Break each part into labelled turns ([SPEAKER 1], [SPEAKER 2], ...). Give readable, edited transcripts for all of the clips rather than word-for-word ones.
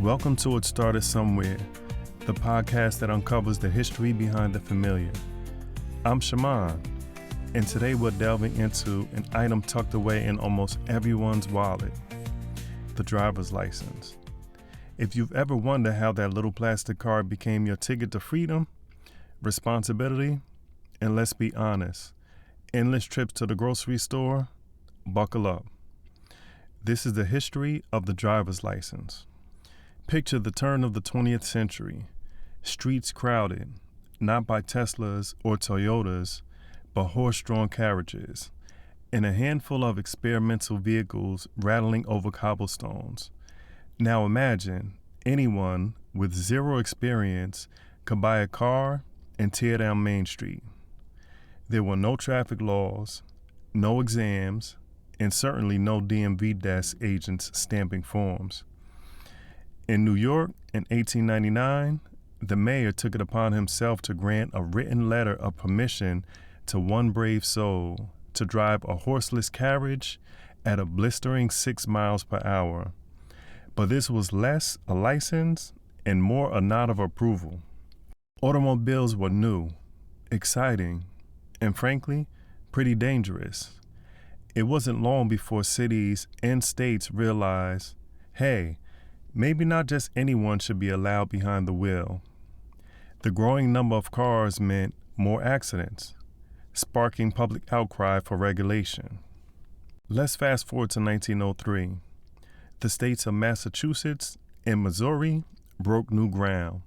[SPEAKER 1] Welcome to It Started Somewhere, the podcast that uncovers the history behind the familiar. I'm Shaman, and today we're delving into an item tucked away in almost everyone's wallet, the driver's license. If you've ever wondered how that little plastic card became your ticket to freedom, responsibility, and let's be honest, endless trips to the grocery store, buckle up. This is the history of the driver's license. Picture the turn of the 20th century, streets crowded, not by Teslas or Toyotas, but horse-drawn carriages, and a handful of experimental vehicles rattling over cobblestones. Now imagine anyone with zero experience could buy a car and tear down Main Street. There were no traffic laws, no exams, and certainly no DMV desk agents stamping forms. In New York in 1899, the mayor took it upon himself to grant a written letter of permission to one brave soul to drive a horseless carriage at a blistering 6 miles per hour. But this was less a license and more a nod of approval. Automobiles were new, exciting, and frankly, pretty dangerous. It wasn't long before cities and states realized, hey, maybe not just anyone should be allowed behind the wheel. The growing number of cars meant more accidents, sparking public outcry for regulation. Let's fast forward to 1903. The states of Massachusetts and Missouri broke new ground.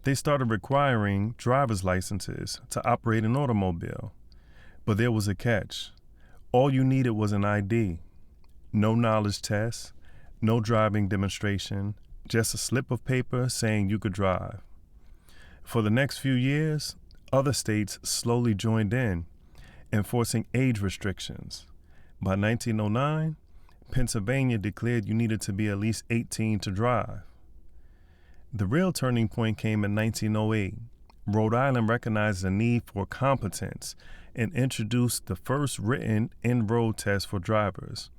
[SPEAKER 1] They started requiring driver's licenses to operate an automobile. But there was a catch. All you needed was an ID. No knowledge test, no driving demonstration, just a slip of paper saying you could drive. For the next few years, other states slowly joined in, enforcing age restrictions. By 1909, Pennsylvania declared you needed to be at least 18 to drive. The real turning point came in 1908. Rhode Island recognized the need for competence and introduced the first written in-road test for drivers.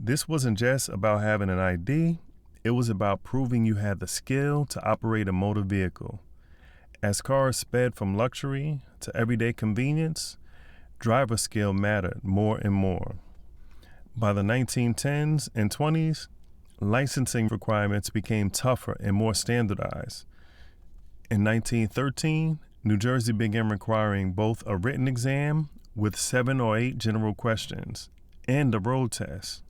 [SPEAKER 1] This wasn't just about having an ID, it was about proving you had the skill to operate a motor vehicle. As cars sped from luxury to everyday convenience, driver skill mattered more and more. By the 1910s and 20s, licensing requirements became tougher and more standardized. In 1913, New Jersey began requiring both a written exam with 7 or 8 general questions and a road test,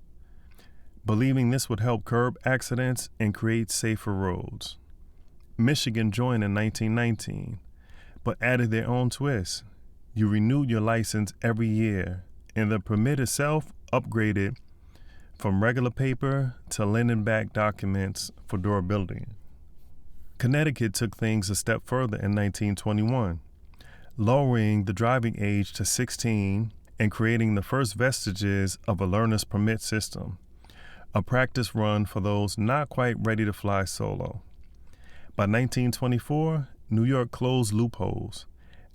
[SPEAKER 1] believing this would help curb accidents and create safer roads. Michigan joined in 1919, but added their own twist. You renewed your license every year, and the permit itself upgraded from regular paper to linen-backed documents for durability. Connecticut took things a step further in 1921, lowering the driving age to 16 and creating the first vestiges of a learner's permit system, a practice run for those not quite ready to fly solo. By 1924, New York closed loopholes.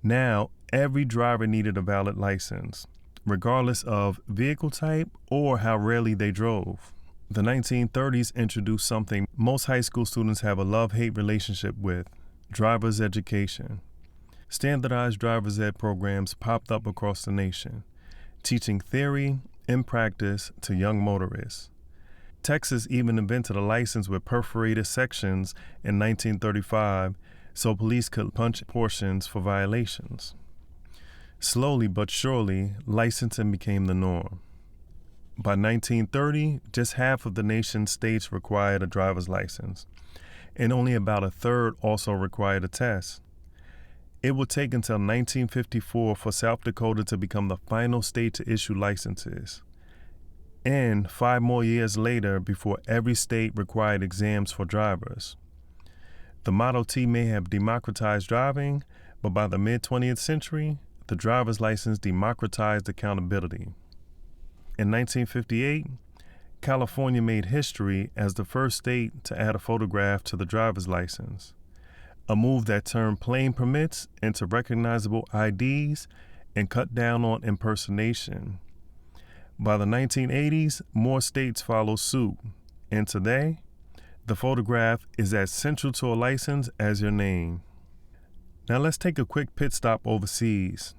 [SPEAKER 1] Now, every driver needed a valid license, regardless of vehicle type or how rarely they drove. The 1930s introduced something most high school students have a love-hate relationship with: driver's education. Standardized driver's ed programs popped up across the nation, teaching theory and practice to young motorists. Texas even invented a license with perforated sections in 1935 so police could punch portions for violations. Slowly but surely, licensing became the norm. By 1930, just half of the nation's states required a driver's license, and only about a third also required a test. It would take until 1954 for South Dakota to become the final state to issue licenses, and 5 more years later before every state required exams for drivers. The Model T may have democratized driving, but by the mid-20th century, the driver's license democratized accountability. In 1958, California made history as the first state to add a photograph to the driver's license, a move that turned plain permits into recognizable IDs and cut down on impersonation. By the 1980s, more states followed suit, and today, The photograph is as central to a license as your name. Now let's take a quick pit stop overseas.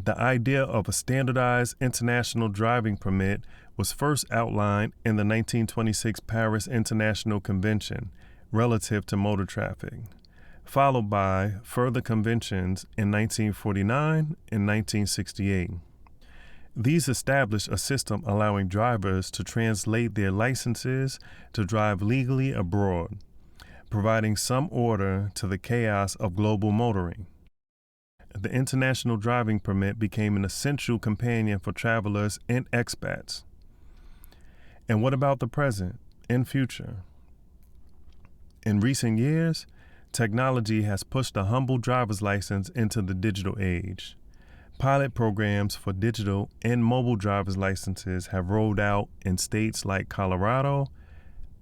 [SPEAKER 1] The idea of a standardized international driving permit was first outlined in the 1926 Paris International Convention relative to motor traffic, followed by further conventions in 1949 and 1968. These established a system allowing drivers to translate their licenses to drive legally abroad, providing some order to the chaos of global motoring. The international driving permit became an essential companion for travelers and expats. And what about the present and future? In recent years, technology has pushed the humble driver's license into the digital age. Pilot programs for digital and mobile driver's licenses have rolled out in states like Colorado,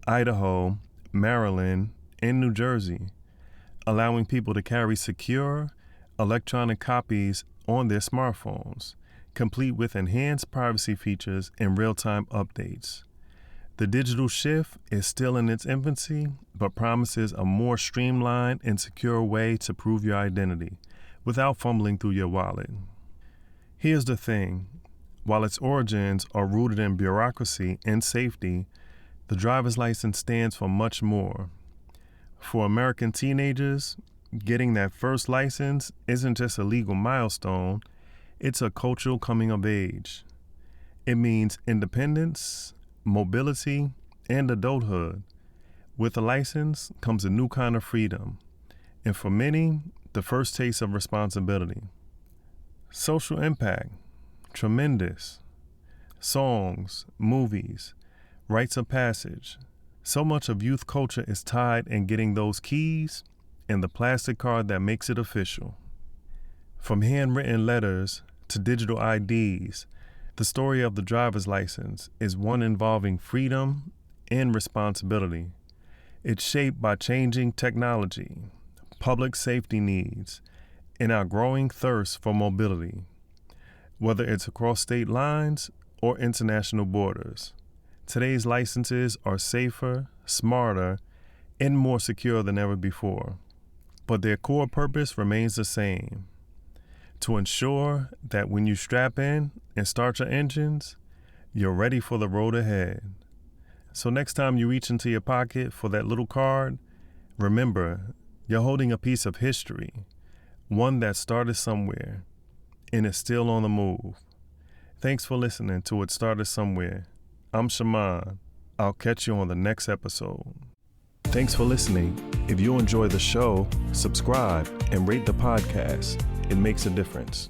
[SPEAKER 1] Idaho, Maryland, and New Jersey, allowing people to carry secure electronic copies on their smartphones, complete with enhanced privacy features and real-time updates. The digital shift is still in its infancy, but promises a more streamlined and secure way to prove your identity without fumbling through your wallet. Here's the thing. While its origins are rooted in bureaucracy and safety, the driver's license stands for much more. For American teenagers, getting that first license isn't just a legal milestone, it's a cultural coming of age. It means independence, mobility, and adulthood. With a license comes a new kind of freedom, and for many, the first taste of responsibility. Social impact, tremendous. Songs, movies, rites of passage. So much of youth culture is tied in getting those keys and the plastic card that makes it official. From handwritten letters to digital IDs, the story of the driver's license is one involving freedom and responsibility. It's shaped by changing technology, public safety needs, and our growing thirst for mobility, whether it's across state lines or international borders. Today's licenses are safer, smarter, and more secure than ever before. But their core purpose remains the same: to ensure that when you strap in and start your engines, you're ready for the road ahead. So next time you reach into your pocket for that little card, remember, you're holding a piece of history, one that started somewhere and is still on the move. Thanks for listening to It Started Somewhere. I'm Shaman. I'll catch you on the next episode. Thanks for listening. If you enjoy the show, subscribe and rate the podcast. It makes a difference.